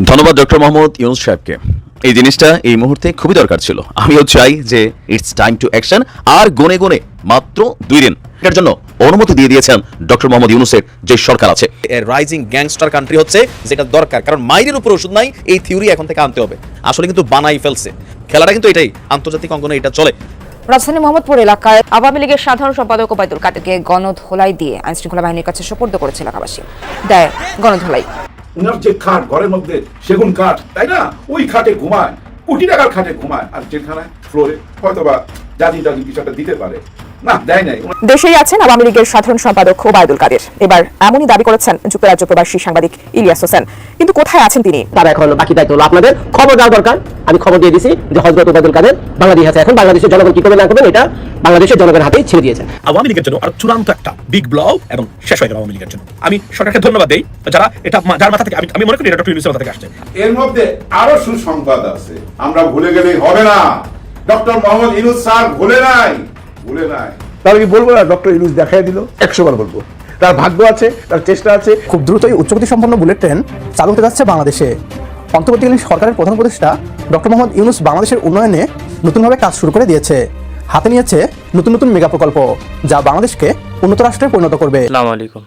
ধন্যবাদ ডক্টর মোহাম্মদ ইউনুস সাহেবকে। এই জিনিসটা এই মুহূর্তে খুবই দরকার ছিল। আমিও চাই যে ইটস টাইম টু অ্যাকশন। আর গনে গনে মাত্র 2 দিন এটার জন্য অনুমতি দিয়ে দিয়েছেন ডক্টর মোহাম্মদ ইউনুসের যে সরকার আছে। রাইজিং গ্যাংস্টার কান্ট্রি হচ্ছে যেটা দরকার, কারণ মাইরের উপর ওষুধ নাই, এই থিওরি এখন থেকে আনতে হবে। আসলে কিন্তু বানাই ফেলছে খেলাটা, কিন্তু এটাই আন্তর্জাতিক অঙ্গনে এটা চলে। রাজধানী মোহাম্মদপুর এলাকায় আওয়ামী লীগের সাধারণ সম্পাদক ওবায়দুল কাদেরকে গণধোলাই দিয়ে আইনশৃঙ্খলা বাহিনীর কাছে সোপর্দ করেছে এলাকাবাসী। দেয় গণধোলাই। উনার যে খাট, ঘরের মধ্যে সেগুন কাঠ, তাই না, ওই খাটে ঘুমায়, কোটি টাকার খাটে ঘুমায়, আর যেখানে ফ্লোরে হয়তোবা জাজি কিছুটা দিতে পারে না, দেয় নাই। দেশেই আছেন আওয়ামী লীগের সাধারণ সম্পাদক ওবায়দুল কাদের। এবার এমনই দাবি করেছেন যুক্তরাজ্য প্রবাসী সাংবাদিক ইলিয়াস হোসেন। কিন্তু কোথায় আছেন তিনি? তার এখন বাকি দায়িত্ব হলো আপনাদের খবর দেওয়া দরকার। আমি খবর দিয়ে দিয়েছি যে হযরত ওবায়দুল কাদের বাংলাদেশ আছে। এখন বাংলাদেশের জনগণ কি করবে না করবেন এটা বাংলাদেশের জনগণের হাতেই ছেড়ে দিয়েছে। আওয়ামী লীগের জন্য আর চূড়ান্ত একটা বিগ ব্লাউ এবং শেষ হয়ে গেল আওয়ামী লীগের জন্য। আমি সরকারকে ধন্যবাদ দেই যারা এটা, যার মাথা থেকে আমি মনে করি এটা ডক্টর ইউনূসের মাথা থেকে আসছে। এর মধ্যে আরো সুসংবাদ আছে, আমরা ভুলে গেলেই হবে না। ডক্টর মোহাম্মদ ইউনূস স্যার ভুলে নাই। তাহলে কি বলবো না ডক্টর ইউনূস দেখাই দিল? 100 বার বলবো। তার ভাগ্য আছে, তার চেষ্টা আছে। খুব দ্রুতই উচ্চগতি সম্পন্ন বুলেট ট্রেন চালু হতে যাচ্ছে বাংলাদেশে। অন্তর্বর্তীকালীন সরকারের প্রধান উপদেষ্টা ডক্টর মোহাম্মদ ইউনূস বাংলাদেশের উন্নয়নে নতুনভাবে কাজ শুরু করে দিয়েছে। হাতে নিয়েছে নতুন নতুন মেগা প্রকল্প, যা বাংলাদেশকে উন্নত রাষ্ট্রে পরিণত করবে। আসসালামু আলাইকুম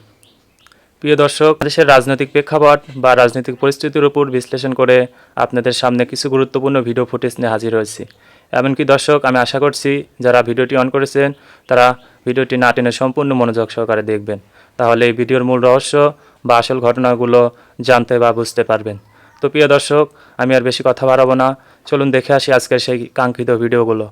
প্রিয় দর্শক, দেশের রাজনৈতিক প্রেক্ষাপট বা রাজনৈতিক পরিস্থিতির উপর বিশ্লেষণ করে আপনাদের সামনে কিছু গুরুত্বপূর্ণ ভিডিও ফুটেজ নিয়ে হাজির হয়েছি। এমনকি দর্শক, আমি আশা করছি যারা ভিডিওটি অন করেছেন তারা ভিডিওটি না টেনে সম্পূর্ণ মনোযোগ সহকারে দেখবেন, তাহলে এই ভিডিওর মূল রহস্য বা আসল ঘটনাগুলো জানতে বা বুঝতে পারবেন। তো প্রিয় দর্শক, আমি আর বেশি কথা বাড়াবো না, চলুন দেখে আসি আজকের সেই কাঙ্ক্ষিত ভিডিওগুলো।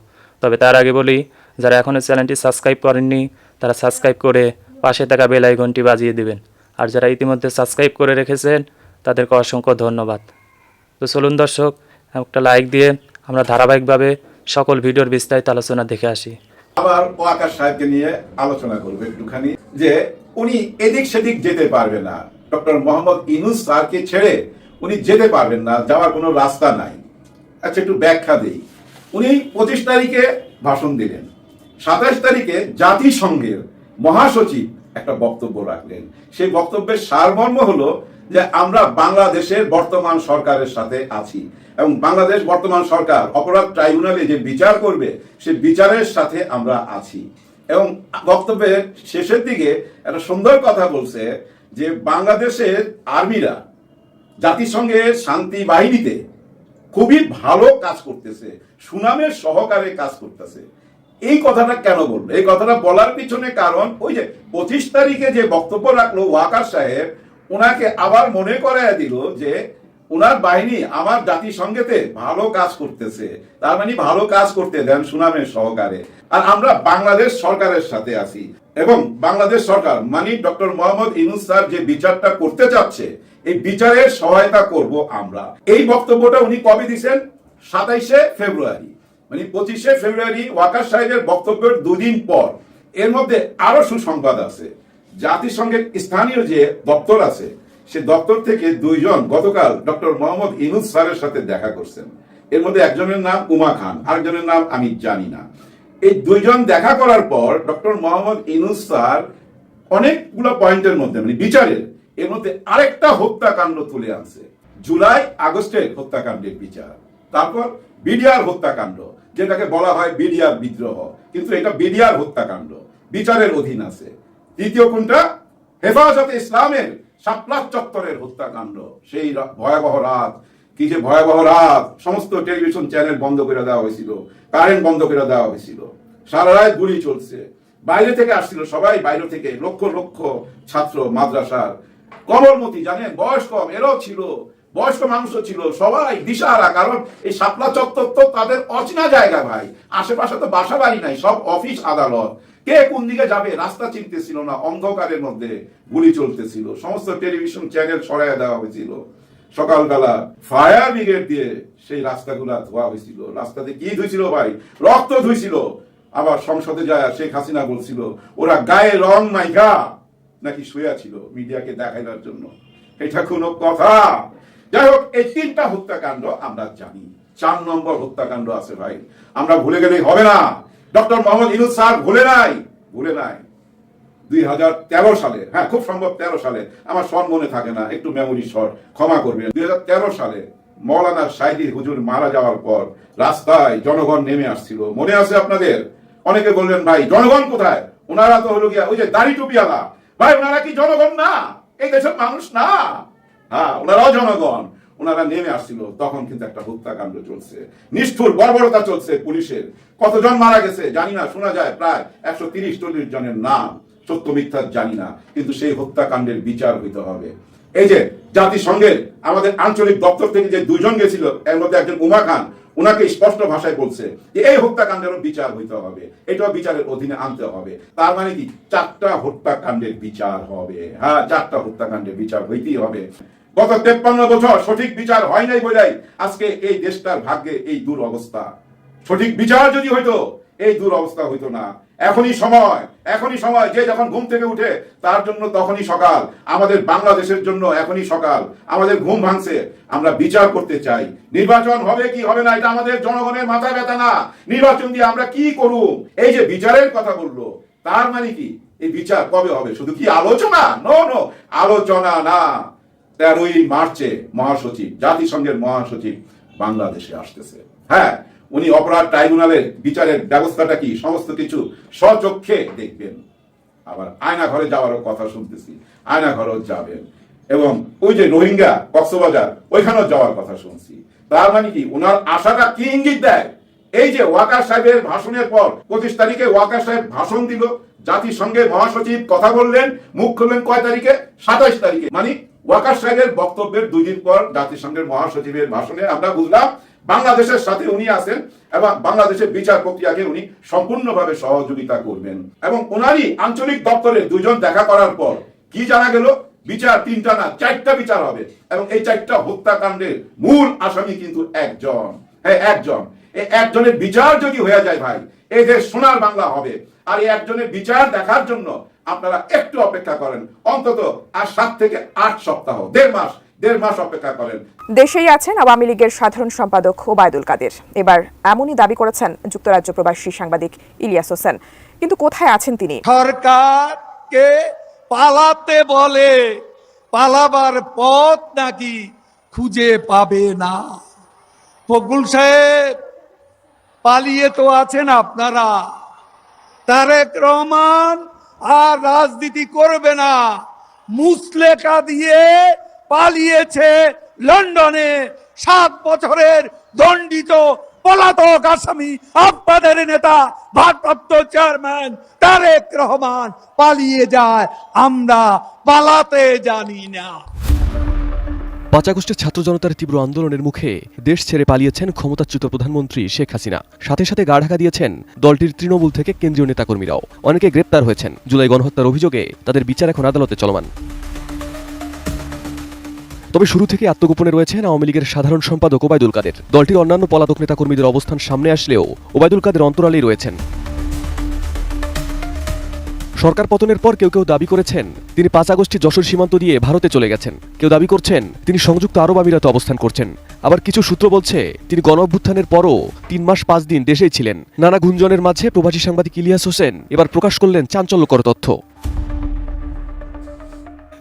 তবে তার আগে বলি, যারা এখনও চ্যানেলটি সাবস্ক্রাইব করেননি তারা সাবস্ক্রাইব করে পাশে থাকা বেল আইকনটি বাজিয়ে দিবেন, আর যারা ইতিমধ্যে সাবস্ক্রাইব করে রেখেছেন তাদেরকে অসংখ্য ধন্যবাদ। তো চলুন দর্শক, একটা লাইক দিয়ে আমরা ধারাবাহিকভাবে সকল ভিডিওর বিস্তারিত আলোচনা দেখে আসি। আবার ওয়াকার সাহেবকে নিয়ে আলোচনা করবে একটুখানি, যে উনি এদিক সেদিক যেতে পারবে না। ডক্টর মোহাম্মদ ইউনূস স্যারকে ছেড়ে উনি যেতে পারবেন না, যাওয়ার কোনো রাস্তা নাই। আচ্ছা, একটু ব্যাখ্যা দেই। উনি 25 তারিখে ভাষণ দিলেন, 27 তারিখে জাতিসংঘের মহাসচিব একটা বক্তব্য রাখলেন। সেই বক্তব্যের সারমর্ম হলো যে আমরা বাংলাদেশের বর্তমান সরকারের সাথে আছি এবং বাংলাদেশ বর্তমান সরকার অপরাধ ট্রাইব্যুনালে যে বিচার করবে সেই বিচারের সাথে আমরা আছি। এবং বক্তব্যের শেষের দিকে একটা সুন্দর কথা বলছে যে বাংলাদেশের আর্মিরা জাতিসংঘের শান্তি বাহিনীতে খুবই ভালো কাজ করতেছে, সুনামের সহকারে কাজ করতেছে। এই কথাটা কেন বললো? এই কথাটা বলার পিছনে কারণ ওই যে 25 তারিখে যে বক্তব্য রাখলো ওয়াকার সাহেব, ওনাকে আবার মনে করায় দিল যে ওনার বাহিনী আমার জাতিসংঘেতে ভালো কাজ করতেছে, তার মানে ভালো কাজ করতে দেন সুনামের সহকারে। আর আমরা বাংলাদেশ সরকারের সাথে আছি এবং বাংলাদেশ সরকার মানে ডক্টর মোহাম্মদ ইউনূস স্যার যে বিচারটা করতে চাচ্ছে এই বিচারের সহায়তা করব আমরা। এই বক্তব্যটা উনি কবে দিয়েছেন? 27শে ফেব্রুয়ারি, মানে 25শে ফেব্রুয়ারি ওয়াকার সাহেবের বক্তব্যের 2 দিন পর। এর মধ্যে আরো সুসংবাদ আছে। জাতিসংঘের স্থানীয় যে দপ্তর আছে সে দপ্তর থেকে 2 জন গতকাল ডক্টর মোহাম্মদ ইউনূস স্যারের সাথে দেখা করছেন। এর মধ্যে একজনের নাম উমা খান, আরেকজনের নাম আমি জানি না। এই 2 জন দেখা করার পর ডক্টর মোহাম্মদ ইউনূস স্যার অনেকগুলো পয়েন্টের মধ্যে মানে বিচারের এর মধ্যে আরেকটা হত্যাকাণ্ড তুলে আনছে। জুলাই আগস্টের হত্যাকাণ্ডের বিচার, তারপর বিডিআর হত্যাকাণ্ড যেটাকে বলা হয় বিডিআর বিদ্রোহ, কিন্তু এটা বিডিআর হত্যাকাণ্ড বিচারের অধীন আছে। দ্বিতীয় কোনটা? হেফাজতে ইসলামের শাপলা চত্বরের হত্যাকাণ্ড। সেই ভয়াবহ রাত, কি যে ভয়াবহ রাত! সমস্ত টেলিভিশন চ্যানেল বন্ধ করে দেওয়া হয়েছিল, কারেন্ট বন্ধ করে দেওয়া হয়েছিল, সারা রাত গুলি চলছে। বাইরে থেকে আসছিল সবাই, বাইরে থেকে লক্ষ লক্ষ ছাত্র মাদ্রাসার। কমলমতি জানেন, বয়স কম, এরাও ছিল, বয়স্ক মানুষও ছিল, সবাই দিশাহারা। কারণ এই শাপলা চত্বর তো তাদের অচেনা জায়গা ভাই, আশেপাশে তো বাসা বাড়ি নাই, সব অফিস আদালত। কে কোন দিকে যাবে রাস্তা চিনতেছিল না, অন্ধকারের মধ্যে গুলি চলতেছিল, সমস্ত টেলিভিশন চ্যানেল সরাইয়া দেওয়া হয়েছিল। সকালবেলা ফায়ার ব্রিগেড দিয়ে সেই রাস্তাগুলা ধোয়া হয়েছিল। রাস্তাতে কি ধুইছিল ভাই? রক্ত ধুইছিল। আবার সংসদে যায় শেখ হাসিনা বলছিল ওরা গায়ে রং মাইখা নাকি শুয়ে ছিল মিডিয়াকে দেখাইবার জন্য। এটা কোনো কথা? যাই হোক, এই 3টা হত্যাকাণ্ড আমরা জানি। 4 নম্বর হত্যাকাণ্ড আছে ভাই, আমরা ভুলে গেলেই হবে না। ডক্টর মোহাম্মদ ইউনূস স্যার ভুলে নাই। 2013 সালে, হ্যাঁ খুব সম্ভব 13 সালে, আমার সন মনে থাকে না, একটু মেমোরি শর্ট, ক্ষমা করবেন। 2013 সালে মৌলানা সাইদি হুজুর মারা যাওয়ার পর রাস্তায় জনগণ নেমে আসছিল, মনে আছে আপনাদের? অনেকে বললেন ভাই জনগণ কোথায়? ওনারা তো হলো গিয়া ওই যে দাড়ি টুপিওয়ালা। ভাই ওনারা কি জনগণ না? এই দেশের মানুষ না? হ্যাঁ, ওনারাও জনগণ। ওনারা নেমে আসছিল, তখন কিন্তু একটা হত্যাকাণ্ড চলছে, নিষ্ঠুর বর্বরতা চলছে পুলিশের। কতজন মারা গেছে জানি না, শোনা যায় প্রায় 130-140 জনের নাম, সত্য মিথ্যা জানি না, কিন্তু সেই হত্যাকাণ্ডের বিচার হইতে হবে। এই যে জাতিসংঘের আমাদের আঞ্চলিক দপ্তর থেকে যে 2 জন গেছিল, এর মধ্যে একজন উমা খান, ওনাকে স্পষ্ট ভাষায় বলছে যে এই হত্যাকাণ্ডেরও বিচার হইতে হবে, এটাও বিচারের অধীনে আনতে হবে। তার মানে কি 4টা হত্যাকাণ্ডের বিচার হবে। হ্যাঁ, 4টা হত্যাকাণ্ডের বিচার হইতেই হবে। গত 53 বছর সঠিক বিচার হয় নাই বলেই আজকে এই দেশটার ভাগ্যে এই দুরবস্থা। সঠিক বিচার যদি হইতো এই দুরবস্থা হইতো না। এখনই সময়, যে যখন ঘুম থেকে উঠে তার জন্য তখনই সকাল। আমাদের বাংলাদেশের জন্য এখনই সকাল। আমাদের ঘুম ভাঙছে, আমরা বিচার করতে চাই। নির্বাচন হবে কি হবে না এটা আমাদের জনগণের মাথা ব্যথা না। নির্বাচন দিয়ে আমরা কি করব? এই যে বিচারের কথা বললো, তার মানে কি এই বিচার কবে হবে? শুধু কি আলোচনা? নো, আলোচনা না। 13ই মার্চে মহাসচিব, জাতিসংঘের মহাসচিব বাংলাদেশে আসতেছে। হ্যাঁ, উনি অপরাধ ট্রাইব্যুনালের বিচারের ব্যবস্থাটা কি সমস্ত কিছু স্বচক্ষে দেখবেন। আবার আয়না ঘরে যাওয়ারও কথা শুনতেছি, আয়না ঘরেও যাবেন। এবং ওই যে রোহিঙ্গা কক্সবাজার, ওইখানেও যাওয়ার কথা শুনছি। তার মানে কি ওনার আশাটা কি ইঙ্গিত দেয়? এই যে ওয়াকার সাহেবের ভাষণের পর 25 তারিখে ওয়াকার সাহেব ভাষণ দিল, জাতিসংঘের মহাসচিব কথা বললেন, মুখ খুললেন কয় তারিখে? 27 তারিখে। মানে ওয়াকার সাহেবের বক্তব্যের 2 দিন পর জাতিসংঘের মহাসচিবের ভাষণে আমরা বুঝলাম বাংলাদেশের সাথে উনি আছেন এবং বাংলাদেশের বিচার প্রক্রিয়াকে উনি সম্পূর্ণভাবে সহযোগিতা করবেন। এবং ওনারই আঞ্চলিক দপ্তরের 2 জন দেখা করার পর কি জানা গেল? বিচার 3টা না 4টা বিচার হবে। এবং এই 4টা হত্যাকাণ্ডের মূল আসামি কিন্তু একজন। হ্যাঁ, একজন। এই একজনের বিচার যদি হয়ে যায় ভাই, এই দেশ সোনার বাংলা হবে। আর এই একজনের বিচার দেখার জন্য আপনারা একটু অপেক্ষা করেন, অন্তত আর 7 থেকে 8 সপ্তাহ, 1.5 মাস অপেক্ষা করেন। দেশেই আছেন আওয়ামী লীগের সাধারণ সম্পাদক ওবায়দুল কাদের। এবার এমনই দাবি করেছেন যুক্তরাজ্য প্রবাসী সাংবাদিক ইলিয়াস হোসেন। কিন্তু কোথায় আছেন তিনি? সরকারকে পালাতে বলে, পালাবার পথ নাকি খুঁজে পাবে না। ফখরুল সাহেব পালিয়ে তো আছেন আপনারা। তারেক রহমান আর রাজনীতি করবে না, মুসলেকা দিয়ে পালিয়েছে লন্ডনে। 7 বছরের দণ্ডিত পলাতক আসামি আপনাদের নেতা ভারপ্রাপ্ত চেয়ারম্যান তারেক রহমান পালিয়ে যায়, আমরা পালাতে জানি না। 5 আগস্টের ছাত্র জনতার তীব্র আন্দোলনের মুখে দেশ ছেড়ে পালিয়েছেন ক্ষমতাচ্যুত প্রধানমন্ত্রী শেখ হাসিনা। সাথে সাথে গা ঢাকা দিয়েছেন দলটির তৃণমূল থেকে কেন্দ্রীয় নেতাকর্মীরাও। অনেকে গ্রেপ্তার হয়েছেন। জুলাই গণহত্যার অভিযোগে তাদের বিচার এখন আদালতে চলমান। তবে শুরু থেকে আত্মগোপনে রয়েছেন আওয়ামী লীগের সাধারণ সম্পাদক ওবায়দুল কাদের। দলটির অন্যান্য পলাতক নেতাকর্মীদের অবস্থান সামনে আসলেও ওবায়দুল কাদের অন্তরালেই রয়েছেন। সরকার পতনের পর কেউ দাবি করেছেন তিনি 5 আগস্টে যশোর সীমান্ত দিয়ে ভারতে চলে গেছেন। কেউ দাবি করছেন তিনি সংযুক্ত আরব আমিরাতে অবস্থান করছেন। আবার কিছু সূত্র বলছে তিনি গণ অভ্যুত্থানের পরও 3 মাস 5 দিন দেশেই ছিলেন। নানা গুঞ্জনের মাঝে প্রবাসী সাংবাদিক ইলিয়াস হোসেন এবার প্রকাশ করলেন চাঞ্চল্যকর তথ্য।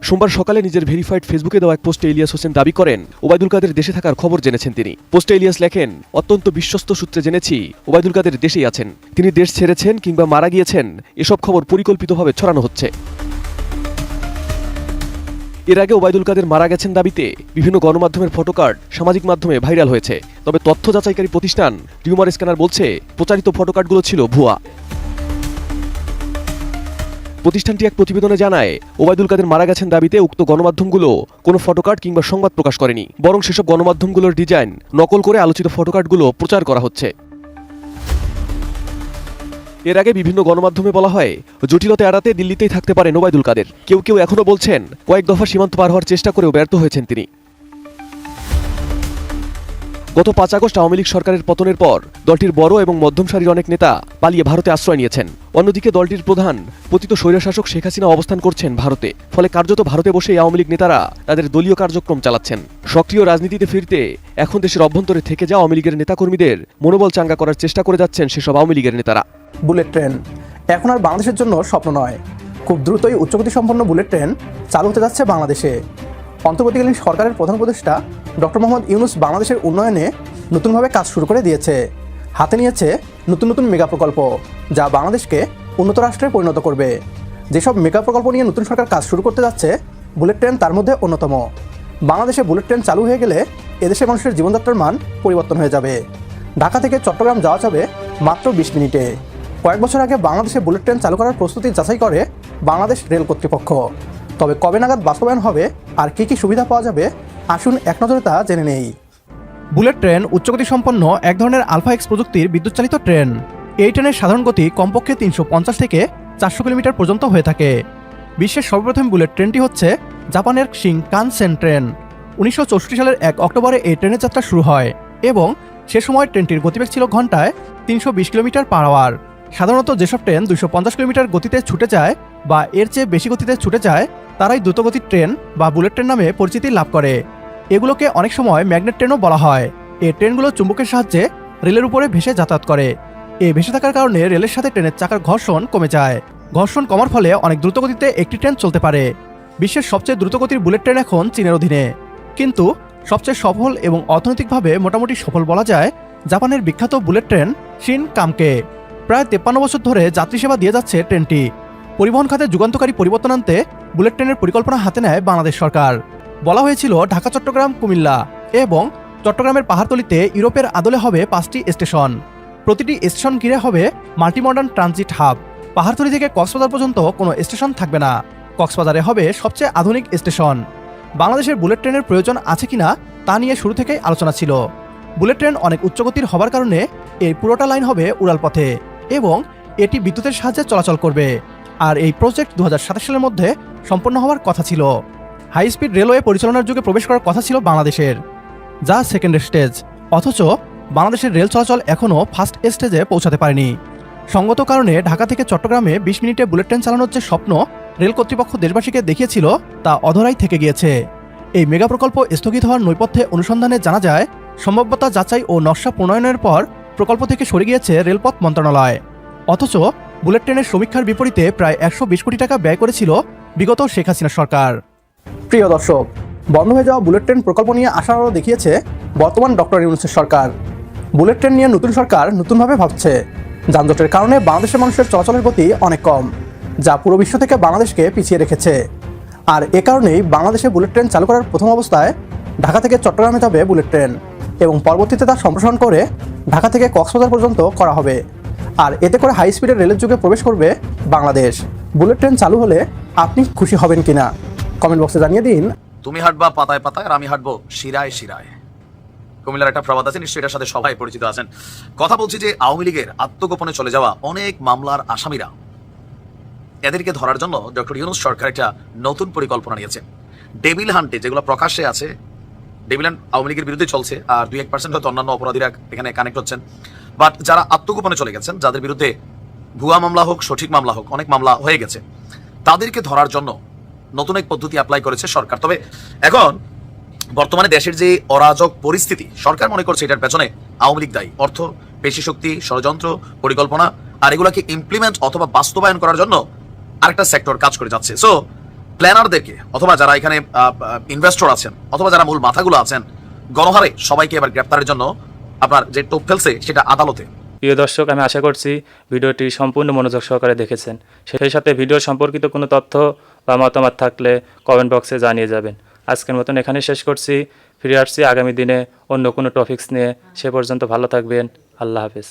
সোমবার সকালে নিজের ভেরিফাইড ফেসবুকে দেওয়া এক পোস্টে ইলিয়াস হোসেন দাবি করেন ওবায়দুল কাদের দেশে থাকার খবর জেনেছেন তিনি। পোস্টে ইলিয়াস লেখেন, অত্যন্ত বিশ্বস্ত সূত্রে জেনেছি ওবায়দুল কাদের দেশেই আছেন। তিনি দেশ ছেড়েছেন কিংবা মারা গিয়েছেন এসব খবর পরিকল্পিতভাবে ছড়ানো হচ্ছে। এর আগে ওবায়দুল কাদের মারা গেছেন দাবিতে বিভিন্ন গণমাধ্যমের ফটোকার্ড সামাজিক মাধ্যমে ভাইরাল হয়েছে। তবে তথ্য যাচাইকারী প্রতিষ্ঠান রিউমার স্ক্যানার বলছে প্রচারিত ফটোকার্ডগুলো ছিল ভুয়া। প্রতিষ্ঠানটি এক প্রতিবেদনে জানায় ওবায়দুল কাদের মারা গেছেন দাবিতে উক্ত গণমাধ্যমগুলো কোনো ফটোকার্ড কিংবা সংবাদ প্রকাশ করেনি, বরং সেসব গণমাধ্যমগুলোর ডিজাইন নকল করে আলোচিত ফটোকার্ডগুলো প্রচার করা হচ্ছে। এর আগে বিভিন্ন গণমাধ্যমে বলা হয় জটিলতা এড়াতে দিল্লিতেই থাকতে পারেন ওবায়দুল কাদের। কেউ এখনো বলছেন কয়েক দফা সীমান্ত পার হওয়ার চেষ্টা করেও ব্যর্থ হয়েছেন তিনি। গত 5 আগস্ট আওয়ামী লীগ সরকারের পতনের পর দলটির বড় এবং মধ্যম সারির অনেক নেতা পালিয়ে ভারতে আশ্রয় নিয়েছেন। অন্যদিকে দলটির প্রধান পতিত স্বৈরশাসক শেখ হাসিনা অবস্থান করছেন ভারতে। ফলে কার্যত ভারতে বসে আওয়ামী লীগ নেতারা তাদের দলীয় কার্যক্রম চালাচ্ছেন। সক্রিয় রাজনীতিতে ফিরতে এখন দেশের অভ্যন্তরে থেকে যাওয়া আওয়ামী লীগের নেতাকর্মীদের মনোবল চাঙ্গা করার চেষ্টা করে যাচ্ছেন সেসব আওয়ামী লীগের নেতারা। বুলেট ট্রেন এখন আর বাংলাদেশের জন্য স্বপ্ন নয়, খুব দ্রুতই উচ্চগতি সম্পন্ন বুলেট ট্রেন চালু হতে যাচ্ছে বাংলাদেশে। অন্তর্বর্তীকালীন সরকারের প্রধান উপদেষ্টা ডক্টর মোহাম্মদ ইউনূস বাংলাদেশের উন্নয়নে নতুনভাবে কাজ শুরু করে দিয়েছে। হাতে নিয়েছে নতুন নতুন মেগা প্রকল্প, যা বাংলাদেশকে উন্নত রাষ্ট্রে পরিণত করবে। যেসব মেগা প্রকল্প নিয়ে নতুন সরকার কাজ শুরু করতে যাচ্ছে, বুলেট ট্রেন তার মধ্যে অন্যতম। বাংলাদেশে বুলেট ট্রেন চালু হয়ে গেলে এদেশের মানুষের জীবনযাত্রার মান পরিবর্তন হয়ে যাবে। ঢাকা থেকে চট্টগ্রাম যাওয়া যাবে মাত্র 20 মিনিটে। কয়েক বছর আগে বাংলাদেশে বুলেট ট্রেন চালু করার প্রস্তুতি যাচাই করে বাংলাদেশ রেল কর্তৃপক্ষ। তবে কবে নাগাদ বাস্তবায়ন হবে আর কী কী সুবিধা পাওয়া যাবে, আসুন এক নজরে তা জেনে নেই। বুলেট ট্রেন উচ্চগতি সম্পন্ন এক ধরনের আলফা এক্স প্রযুক্তির বিদ্যুৎ চালিত ট্রেন। এই ট্রেনের সাধারণ গতি কমপক্ষে 350 থেকে 400 কিলোমিটার পর্যন্ত হয়ে থাকে। বিশ্বের সর্বপ্রথম বুলেট ট্রেনটি হচ্ছে জাপানের শিনকানসেন ট্রেন। 1964 সালের 1 অক্টোবরে এই ট্রেনের যাত্রা শুরু হয় এবং সে সময় ট্রেনটির গতিবেগ ছিল ঘন্টায় 320 কিলোমিটার পার আওয়ার। সাধারণত যেসব ট্রেন 250 কিলোমিটার গতিতে ছুটে যায় বা এর চেয়ে বেশি গতিতে ছুটে যায়, তারাই দ্রুতগতির ট্রেন বা বুলেট ট্রেন নামে পরিচিতি লাভ করে। এগুলোকে অনেক সময় ম্যাগনেট ট্রেনও বলা হয়। এই ট্রেনগুলো চুম্বকের সাহায্যে রেলের উপরে ভেসে যাতায়াত করে। এই ভেসে থাকার কারণে রেলের সাথে ট্রেনের চাকার ঘর্ষণ কমে যায়। ঘর্ষণ কমার ফলে অনেক দ্রুতগতিতে একটি ট্রেন চলতে পারে। বিশ্বের সবচেয়ে দ্রুতগতির বুলেট ট্রেন এখন চীনের অধীনে, কিন্তু সবচেয়ে সফল এবং অর্থনৈতিকভাবে মোটামুটি সফল বলা যায় জাপানের বিখ্যাত বুলেট ট্রেন শিনকানকে। প্রায় 53 বছর ধরে যাত্রী সেবা দিয়ে যাচ্ছে ট্রেনটি। পরিবহন খাতে যুগান্তকারী পরিবর্তন আনতে বুলেট ট্রেনের পরিকল্পনা হাতে নেয় বাংলাদেশ সরকার। বলা হয়েছিল ঢাকা, চট্টগ্রাম, কুমিল্লা এবং চট্টগ্রামের পাহাড়তলিতে ইউরোপের আদলে হবে 5টি স্টেশন। প্রতিটি স্টেশন ঘিরে হবে মাল্টিমডার্ন ট্রানজিট হাব। পাহাড়তলি থেকে কক্সবাজার পর্যন্ত কোনো স্টেশন থাকবে না, কক্সবাজারে হবে সবচেয়ে আধুনিক স্টেশন। বাংলাদেশের বুলেট ট্রেনের প্রয়োজন আছে কিনা তা নিয়ে শুরু থেকেই আলোচনা ছিল। বুলেট ট্রেন অনেক উচ্চগতির হবার কারণে এই পুরোটা লাইন হবে উড়াল পথে এবং এটি বিদ্যুতের সাহায্যে চলাচল করবে। আর এই প্রজেক্ট 2027 সালের মধ্যে সম্পন্ন হওয়ার কথা ছিল। হাই স্পিড রেলওয়ে পরিচালনার যুগে প্রবেশ করার কথা ছিল বাংলাদেশের, যা সেকেন্ড স্টেজ। অথচ বাংলাদেশের রেল চলাচল এখনও ফার্স্ট স্টেজে পৌঁছাতে পারেনি। সঙ্গত কারণে ঢাকা থেকে চট্টগ্রামে 20 মিনিটে বুলেট ট্রেন চালানোর যে স্বপ্ন রেল কর্তৃপক্ষ দেশবাসীকে দেখিয়েছিল, তা অধরাই থেকে গিয়েছে। এই মেগা প্রকল্প স্থগিত হওয়ার নৈপথ্যে অনুসন্ধানে জানা যায়, সম্ভাব্যতা যাচাই ও নকশা প্রণয়নের পর প্রকল্প থেকে সরে গিয়েছে রেলপথ মন্ত্রণালয়। অথচ বুলেট ট্রেনের সমীক্ষার বিপরীতে প্রায় 120 কোটি টাকা ব্যয় করেছিল বিগত শেখ হাসিনা সরকার। প্রিয় দর্শক, বন্ধ হয়ে যাওয়া বুলেট ট্রেন প্রকল্প নিয়ে আশার আলো দেখিয়েছে বর্তমান ডক্টর ইউনূসের সরকার। বুলেট ট্রেন নিয়ে নতুন সরকার নতুনভাবে ভাবছে। যানজটের কারণে বাংলাদেশের মানুষের চলাচলের গতি অনেক কম, যা পুরো বিশ্ব থেকে বাংলাদেশকে পিছিয়ে রেখেছে। আর এ কারণেই বাংলাদেশে বুলেট ট্রেন চালু করার প্রথম অবস্থায় ঢাকা থেকে চট্টগ্রামে যাবে বুলেট ট্রেন এবং পরবর্তীতে তা সম্প্রসারণ করে ঢাকা থেকে কক্সবাজার পর্যন্ত করা হবে। আর এতে করে হাই স্পিডের রেলের যুগে প্রবেশ করবে বাংলাদেশ। বুলেট ট্রেন চালু হলে আপনি খুশি হবেন কিনা কমেন্ট বক্সে জানিয়ে দিন। তুমি হাঁটবা পাতায় পাতায় আর আমি হাঁটবো শিরায় শিরায়। কুমিল্লার একটা প্রবাদ আছে, নিশ্চয়ই এটার সাথে সবাই পরিচিত আছেন। কথা বলছি যে আওয়ামী লীগের আত্মগোপনে চলে যাওয়া অনেক মামলার আসামিরা, এদেরকে ধরার জন্য ডক্টর ইউনূস সরকার একটা নতুন পরিকল্পনা নিয়েছে। ডেভিল হান্টে যেগুলো প্রকাশ্যে আছে, ডেভিল হান্ট আওয়ামী লীগের বিরুদ্ধে চলছে, আর 2-1% হয়তো অন্যান্য অপরাধীরা এখানে কানেক্ট হচ্ছেন। বাট যারা আত্মগোপনে চলে গেছেন, যাদের বিরুদ্ধে ভুয়া মামলা হোক সঠিক মামলা হোক, অনেক মামলা হয়ে গেছে, তাদেরকে ধরার জন্য নতুন এক পদ্ধতি অ্যাপ্লাই করেছে সরকার। তবে এখন বর্তমানে দেশের যে অরাজক পরিস্থিতি, সরকার মনে করছে এটার পেছনে আওয়ামী লীগ দায়ী। অর্থ, পেশি শক্তি, ষড়যন্ত্র, পরিকল্পনা আর এগুলাকে ইমপ্লিমেন্ট অথবা বাস্তবায়ন করার জন্য আরেকটা সেক্টর কাজ করে যাচ্ছে। সো প্ল্যানারদেরকে অথবা যারা এখানে ইনভেস্টর আছেন অথবা যারা মূল মাথাগুলো আছেন, গণহারে সবাইকে এবার গ্রেপ্তারের জন্য আপনার যে টোপ ফেলছে সেটা আদালতে। প্রিয় দর্শক, আমি আশা করছি ভিডিওটি সম্পূর্ণ মনোযোগ সহকারে দেখেছেন। সেই সাথে ভিডিও সম্পর্কিত কোনো তথ্য বা মতামত থাকলে কমেন্ট বক্সে জানিয়ে যাবেন। আজকের মতন এখানে শেষ করছি। ফিরে আসছি আগামী দিনে অন্য কোনো টপিকস নিয়ে। সে পর্যন্ত ভালো থাকবেন। আল্লাহ হাফেজ।